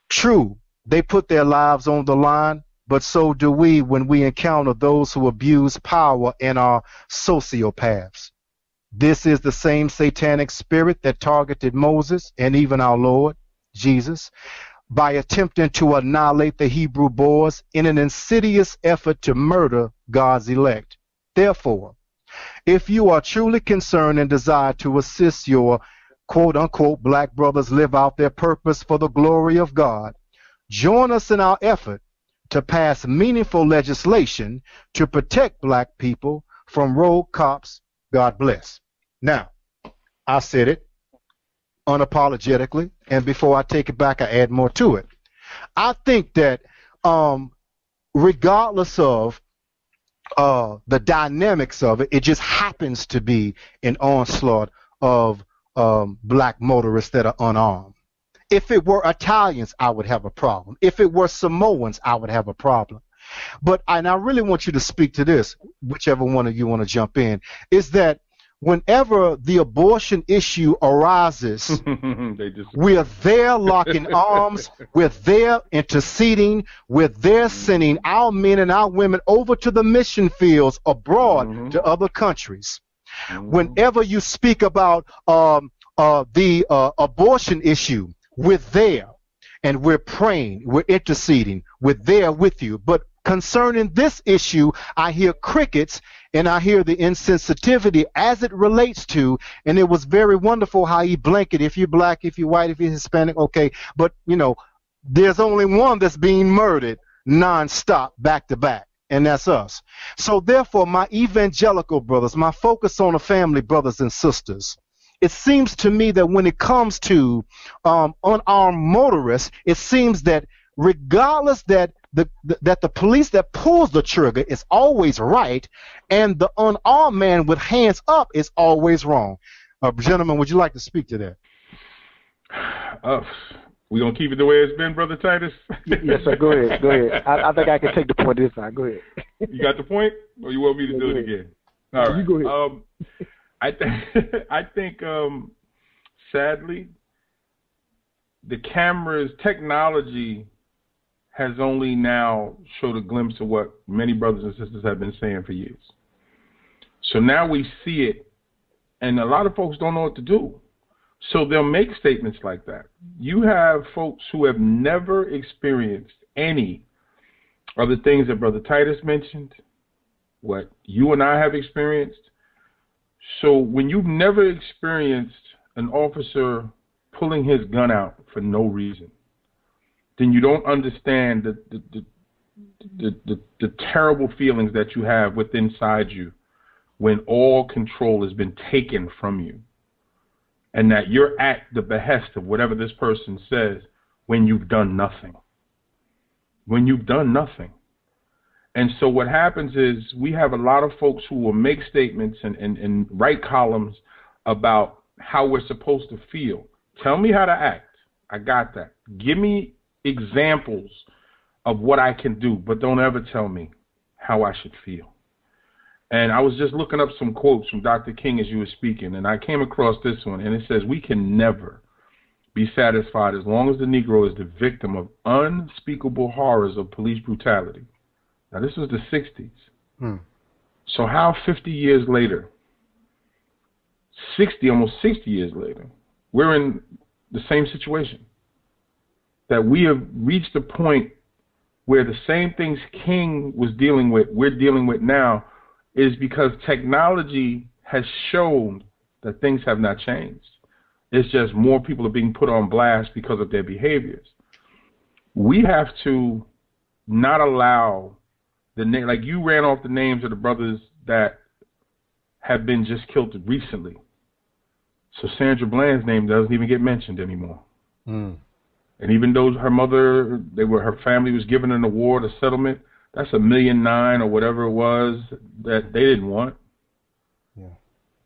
C: True, they put their lives on the line, but so do we when we encounter those who abuse power and are sociopaths. This is the same satanic spirit that targeted Moses and even our Lord Jesus by attempting to annihilate the Hebrew boys in an insidious effort to murder God's elect. Therefore, if you are truly concerned and desire to assist your quote-unquote black brothers live out their purpose for the glory of God, join us in our effort to pass meaningful legislation to protect black people from rogue cops. God bless. Now, I said it unapologetically, and before I take it back, I add more to it. I think that regardless of the dynamics of it, it just happens to be an onslaught of black motorists that are unarmed. If it were Italians, I would have a problem. If it were Samoans, I would have a problem. But and I really want you to speak to this, whichever one of you want to jump in, is that whenever the abortion issue arises, we're there locking arms, we're there interceding, we're there sending our men and our women over to the mission fields abroad to other countries. Whenever you speak about the abortion issue, we're there and we're praying, we're interceding, we're there with you. But concerning this issue, I hear crickets and I hear the insensitivity as it relates to, and it was very wonderful how he blanketed, if you're black, if you're white, if you're Hispanic, okay, but you know, there's only one that's being murdered nonstop, back to back, and that's us. So therefore, my evangelical brothers, my focus on the family brothers and sisters, it seems to me that when it comes to unarmed motorists, it seems that regardless that the police that pulls the trigger is always right, and the unarmed man with hands up is always wrong. Gentlemen, would you like to speak to that?
D: We're going to keep it the way it's been, Brother Titus?
E: Yes, sir. Go ahead. Go ahead. I think I can take the point this time. Go ahead.
D: You got the point? Or you want me to do it again? All right.
E: You go ahead.
D: I think sadly, the cameras, technology has only now showed a glimpse of what many brothers and sisters have been saying for years. So now we see it, and a lot of folks don't know what to do. So they'll make statements like that. You have folks who have never experienced any of the things that Brother Titus mentioned, what you and I have experienced. So when you've never experienced an officer pulling his gun out for no reason, then you don't understand the terrible feelings that you have within inside you when all control has been taken from you, and that you're at the behest of whatever this person says when you've done nothing. When you've done nothing. And so what happens is we have a lot of folks who will make statements and write columns about how we're supposed to feel. Tell me how to act. I got that. Give me examples of what I can do, but don't ever tell me how I should feel. And I was just looking up some quotes from Dr. King as you were speaking, and I came across this one, and it says, "We can never be satisfied as long as the Negro is the victim of unspeakable horrors of police brutality." Now, this was the 60s. So how 50 years later, almost 60 years later, we're in the same situation? That we have reached a point where the same things King was dealing with, we're dealing with now, is because technology has shown that things have not changed. It's just more people are being put on blast because of their behaviors. We have to not allow the name, like you ran off the names of the brothers that have been just killed recently. So Sandra Bland's name doesn't even get mentioned anymore. And even though her mother, her family was given an award, a settlement, that's $1.9 million or whatever it was that they didn't want.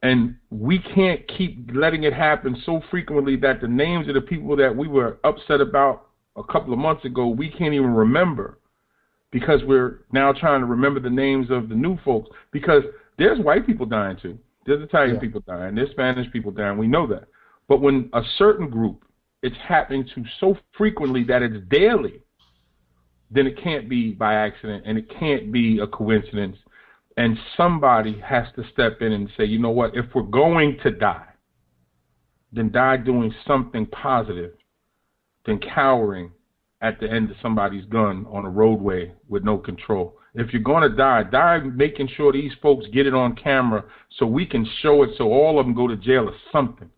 D: And we can't keep letting it happen so frequently that the names of the people that we were upset about a couple of months ago, we can't even remember, because we're now trying to remember the names of the new folks. Because there's white people dying too. There's Italian people dying. There's Spanish people dying. We know that. But when a certain group, it's happening to so frequently that it's daily, then it can't be by accident and it can't be a coincidence. And somebody has to step in and say, you know what, if we're going to die, then die doing something positive than cowering at the end of somebody's gun on a roadway with no control. If you're going to die, die making sure these folks get it on camera so we can show it so all of them go to jail or something.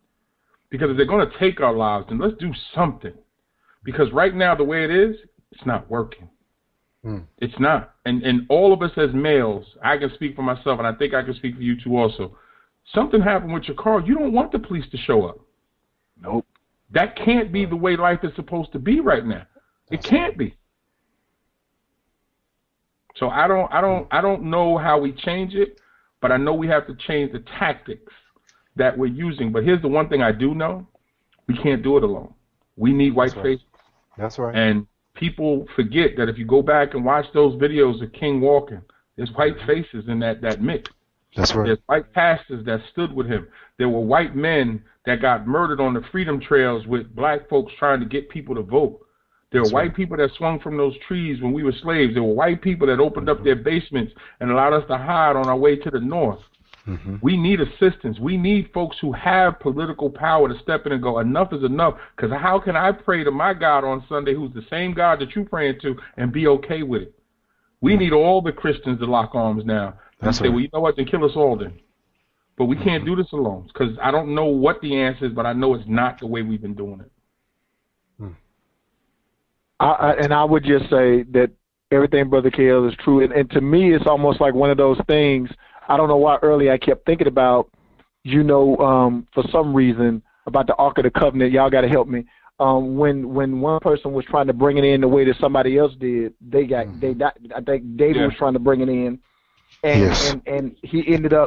D: Because if they're going to take our lives, then let's do something. Because right now, the way it is, it's not working. It's not. And all of us as males, I can speak for myself, and I think I can speak for you too also. Something happened with your car. You don't want the police to show up.
E: Nope.
D: That can't be the way life is supposed to be right now. It can't be. So I don't know how we change it, but I know we have to change the tactics that we're using. But here's the one thing I do know: we can't do it alone. We need white faces.
C: That's right.
D: And people forget that if you go back and watch those videos of King walking, there's white faces in that mix.
C: That's right.
D: There's white pastors that stood with him. There were white men that got murdered on the freedom trails with black folks trying to get people to vote. There were white people that swung from those trees when we were slaves. There were white people that opened up their basements and allowed us to hide on our way to the north. We need assistance. We need folks who have political power to step in and go, enough is enough. Because how can I pray to my God on Sunday, who's the same God that you're praying to, and be okay with it? We need all the Christians to lock arms now and say, well, you know what, then kill us all then. But we can't do this alone, because I don't know what the answer is, but I know it's not the way we've been doing it.
E: And I would just say that everything Brother KL is true. And to me, it's almost like one of those things. I don't know why earlier I kept thinking about, for some reason, about the Ark of the Covenant. Y'all got to help me. When one person was trying to bring it in the way that somebody else did, they died. I think David was trying to bring it in, and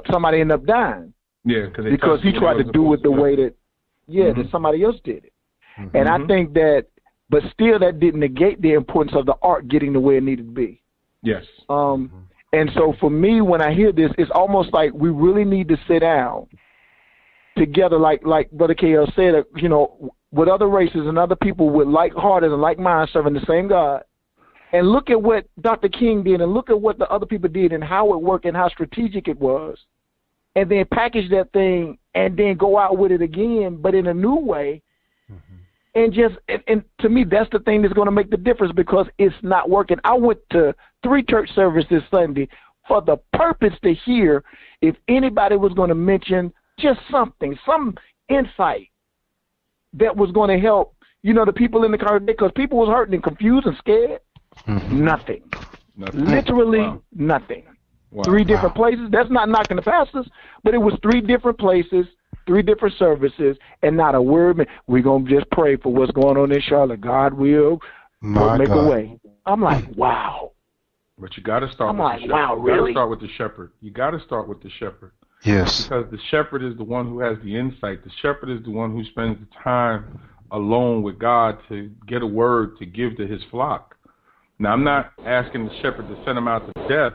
E: somebody ended up dying.
D: Yeah,
E: because he tried to do it the way that that somebody else did it. And I think that, but still that didn't negate the importance of the Ark getting the way it needed to be. Yes. And so for me, when I hear this, it's almost like we really need to sit down together, like Brother KL said, with other races and other people with like hearts and like minds serving the same God, and look at what Dr. King did and look at what the other people did and how it worked and how strategic it was, and then package that thing and then go out with it again, but in a new way. And to me, that's the thing that's going to make the difference, because it's not working. I went to 3 church services Sunday for the purpose to hear if anybody was going to mention just something, some insight that was going to help, the people in the congregation, because people was hurting and confused and scared. Nothing. Literally nothing. 3 different places. That's not knocking the pastors, but it was 3 different places, 3 different services, and not a word. We're going to just pray for what's going on in Charlotte. God will make a way. I'm like, wow.
D: But you got to start
E: with the shepherd. Wow, really?
D: You got to start with the shepherd. You got to start with the shepherd.
C: Yes.
D: Because the shepherd is the one who has the insight. The shepherd is the one who spends the time alone with God to get a word to give to his flock. Now, I'm not asking the shepherd to send him out to death,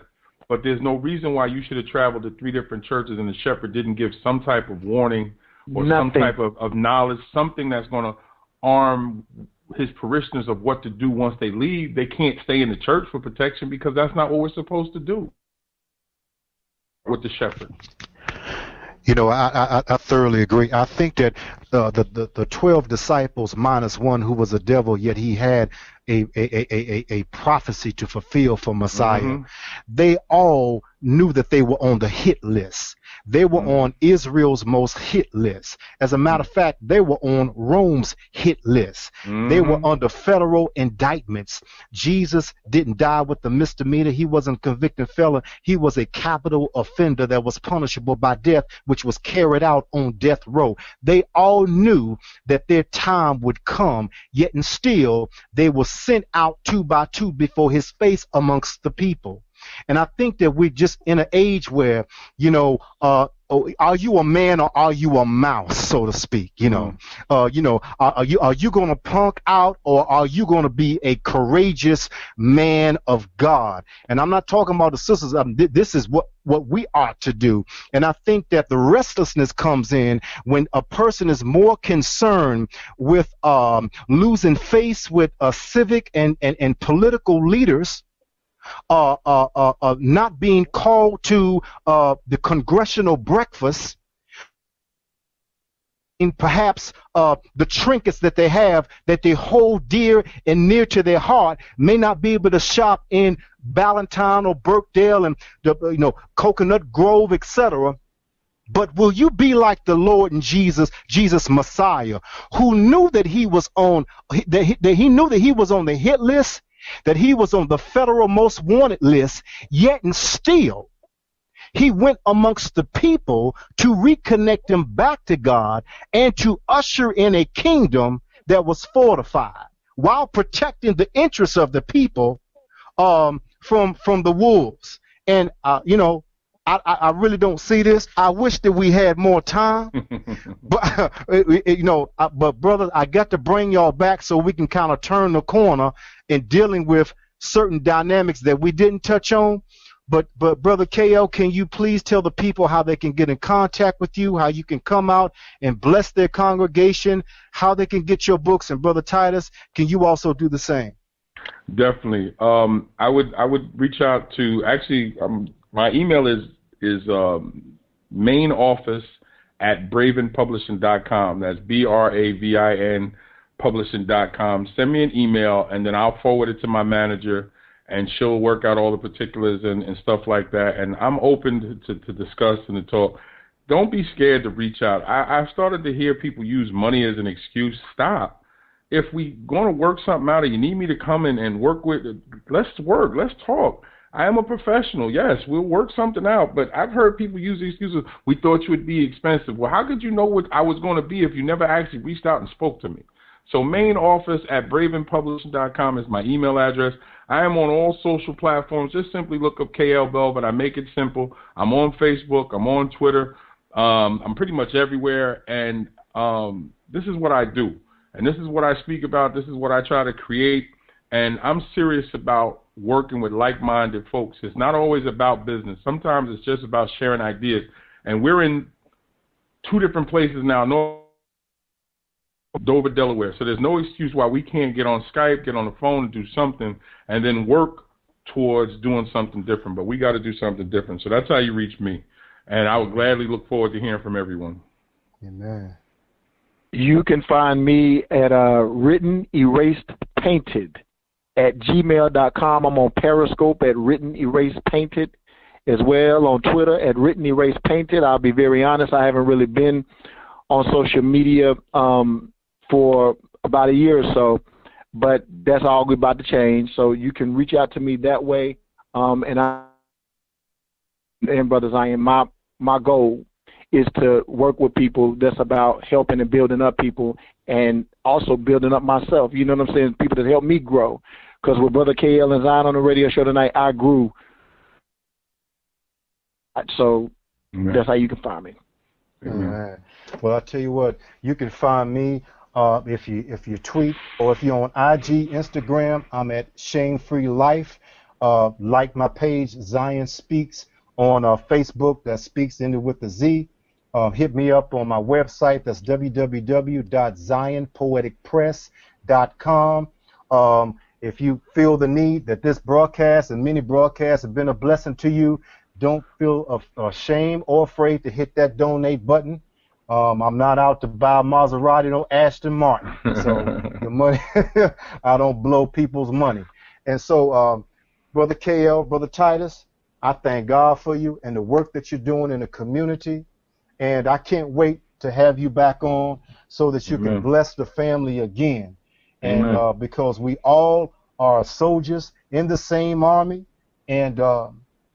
D: but there's no reason why you should have traveled to 3 different churches and the shepherd didn't give some type of warning or some type of knowledge, something that's going to arm his parishioners of what to do once they leave. They can't stay in the church for protection, because that's not what we're supposed to do with the shepherd.
C: I thoroughly agree. I think that the 12 disciples minus one who was a devil, yet he had a prophecy to fulfill for Messiah. They all knew that they were on the hit list. They were on Israel's most hit list. As a matter of fact, they were on Rome's hit list. They were under federal indictments. Jesus didn't die with the misdemeanor. He wasn't a convicted felon. He was a capital offender that was punishable by death, which was carried out on death row. They all knew that their time would come, yet and still they were sent out 2 by 2 before his face amongst the people. And I think that we're just in an age where, are you a man or are you a mouse, so to speak? Are you going to punk out, or are you going to be a courageous man of God? And I'm not talking about the sisters. This is what we ought to do. And I think that the restlessness comes in when a person is more concerned with losing face with civic and political leaders, not being called to the congressional breakfast, and perhaps the trinkets that they have that they hold dear and near to their heart may not be able to shop in Ballantyne or Birkdale and Coconut Grove, etc. But will you be like the Lord and Jesus Messiah, who knew that he was on he knew that he was on the hit list, that he was on the federal most wanted list, yet and still he went amongst the people to reconnect them back to God and to usher in a kingdom that was fortified. while protecting the interests of the people from the wolves. And you know, I really don't see this. I wish that we had more time, but you know, but brother, I got to bring y'all back so we can kind of turn the corner in dealing with certain dynamics that we didn't touch on. But brother KL, can you please tell the people how they can get in contact with you, how you can come out and bless their congregation, how they can get your books? And brother Titus, can you also do the same?
D: Definitely. I would reach out to, actually, my email is main office at bravinpublishing.com. That's BRAVIN publishing.com. Send me an email, and then I'll forward it to my manager, and she'll work out all the particulars and stuff like that. And I'm open to discuss and to talk. Don't be scared to reach out. I've started to hear people use money as an excuse. Stop. If we going to work something out, or you need me to come in and work with, let's work. Let's talk. I am a professional. Yes, we'll work something out. But I've heard people use the excuses. We thought you would be expensive. Well, how could you know what I was going to be if you never actually reached out and spoke to me? So main office at bravinpublishing.com is my email address. I am on all social platforms. Just simply look up KL Belvin. I make it simple. I'm on Facebook. I'm on Twitter. I'm pretty much everywhere. And this is what I do. And this is what I speak about. This is what I try to create. And I'm serious about working with like-minded folks. It's not always about business. Sometimes it's just about sharing ideas. And we're in 2 different places now, Dover, Delaware. So there's no excuse why we can't get on Skype, get on the phone, and do something, and then work towards doing something different. But we got to do something different. So that's how you reach me. And I would gladly look forward to hearing from everyone.
C: Amen.
E: You can find me at written erased painted at gmail.com. I'm on Periscope at written erased painted, as well on Twitter at written erased painted. I'll be very honest, I haven't really been on social media for about a year or so, but that's all about to change. So you can reach out to me that way. And Brother Zion, my goal is to work with people that's about helping and building up people, and also building up myself. You know what I'm saying? People that help me grow. Because with Brother KL and Zion on the radio show tonight, I grew. So that's how you can find me.
C: Amen. Well, I'll tell you what, you can find me if you tweet, or if you're on IG, Instagram, I'm at Shame Free Life. Like my page, Zion Speaks, on Facebook, that speaks ended with the Z. Hit me up on my website, that's www.zionpoeticpress.com. If you feel the need that this broadcast and many broadcasts have been a blessing to you, don't feel ashamed or afraid to hit that donate button. I'm not out to buy a Maserati, no Aston Martin. So the money, I don't blow people's money. And so, Brother KL, Brother Titus, I thank God for you and the work that you're doing in the community. And I can't wait to have you back on so that you can bless the family again. And because we all are soldiers in the same army, and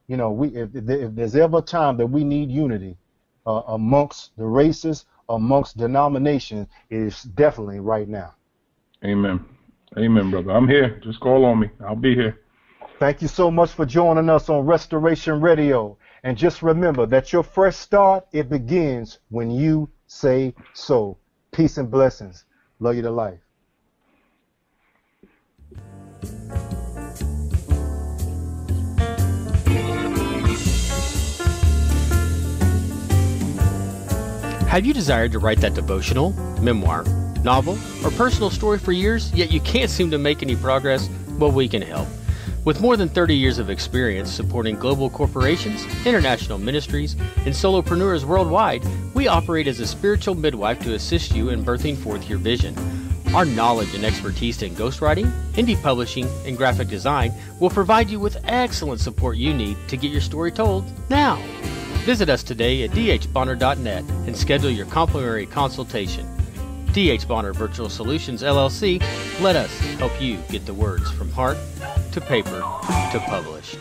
C: you know, if there's ever a time that we need unity amongst the races, amongst denominations, it is definitely right now.
D: Amen. Amen, brother. I'm here. Just call on me. I'll be here.
C: Thank you so much for joining us on Restoration Radio. And just remember that your fresh start, it begins when you say so. Peace and blessings. Love you to life.
F: Have you desired to write that devotional, memoir, novel, or personal story for years, yet you can't seem to make any progress? Well, we can help. With more than 30 years of experience supporting global corporations, international ministries, and solopreneurs worldwide, we operate as a spiritual midwife to assist you in birthing forth your vision. Our knowledge and expertise in ghostwriting, indie publishing, and graphic design will provide you with excellent support you need to get your story told now. Visit us today at dhbonner.net and schedule your complimentary consultation. D.H. Bonner Virtual Solutions, LLC, let us help you get the words from heart to paper to published.